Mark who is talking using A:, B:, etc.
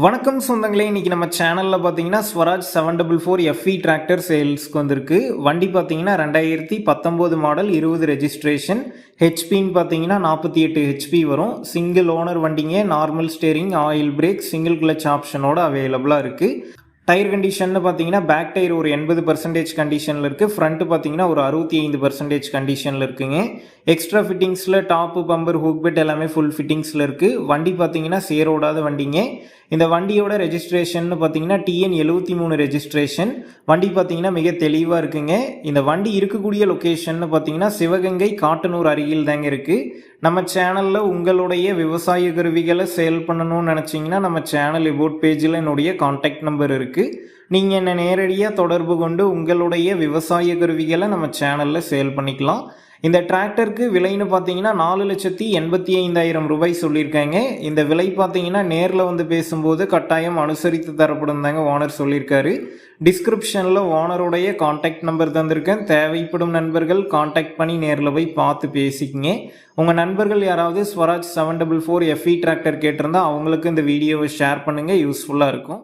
A: வணக்கம் சொந்தங்களே, இன்னைக்கு நம்ம சேனலில் பார்த்தீங்கன்னா ஸ்வராஜ் 744 எஃப்இ டிராக்டர் சேல்ஸ்க்கு வந்திருக்கு. வண்டி பார்த்தீங்கன்னா 2019 மாடல், 20 ரெஜிஸ்ட்ரேஷன். ஹெச்பின்னு பார்த்தீங்கன்னா 48 ஹெச்பி வரும். சிங்கிள் ஓனர் வண்டிங்க. Normal steering, oil brake, single clutch ஆப்ஷனோட அவைலபிளாக இருக்குது. டயர் கண்டிஷன் பார்த்தீங்கன்னா பேக் டயர் ஒரு 80% கண்டிஷனில் இருக்குது. ஃப்ரண்ட்டு பார்த்தீங்கன்னா ஒரு 65% கண்டிஷனில் இருக்குங்க. எக்ஸ்ட்ரா ஃபிட்டிங்ஸில் டாப்பு, பம்பர், ஹூக் பெட் எல்லாமே ஃபுல் ஃபிட்டிங்ஸில் இருக்குது. வண்டி பார்த்தீங்கன்னா சேரோடாத வண்டிங்க. இந்த வண்டியோட ரெஜிஸ்ட்ரேஷன் பார்த்தீங்கன்னா TN 73 ரெஜிஸ்ட்ரேஷன். வண்டி பார்த்தீங்கன்னா மிக தெளிவாக இருக்குங்க. இந்த வண்டி இருக்கக்கூடிய லொக்கேஷன் பார்த்தீங்கன்னா சிவகங்கை காட்டனூர் அருகில் தாங்க இருக்குது. நம்ம சேனலில் உங்களுடைய விவசாய கருவிகளை சேல் பண்ணணும்னு நினச்சிங்கன்னா நம்ம சேனல் எபோட் பேஜில் என்னுடைய கான்டாக்ட் நம்பர் இருக்குது. நீங்கள் என்னை நேரடியாக தொடர்பு கொண்டு உங்களுடைய விவசாய கருவிகளை நம்ம சேனலில் சேல் பண்ணிக்கலாம். இந்த டிராக்டருக்கு விலைன்னு பார்த்தீங்கன்னா 4,85,000 ரூபாய் சொல்லியிருக்காங்க. இந்த விலை பார்த்தீங்கன்னா நேரில் வந்து பேசும்போது கட்டாயம் அனுசரித்து தரப்படும் தாங்க ஓனர் சொல்லியிருக்காரு. டிஸ்கிரிப்ஷனில் ஓனருடைய கான்டாக்ட் நம்பர் தந்திருக்கேன். தேவைப்படும் நண்பர்கள் கான்டாக்ட் பண்ணி நேரில் போய் பார்த்து பேசிக்கிங்க. உங்கள் நண்பர்கள் யாராவது ஸ்வராஜ் 744 எஃப்இ டிராக்டர் கேட்டிருந்தா அவங்களுக்கு இந்த வீடியோவை ஷேர் பண்ணுங்கள், யூஸ்ஃபுல்லாக இருக்கும்.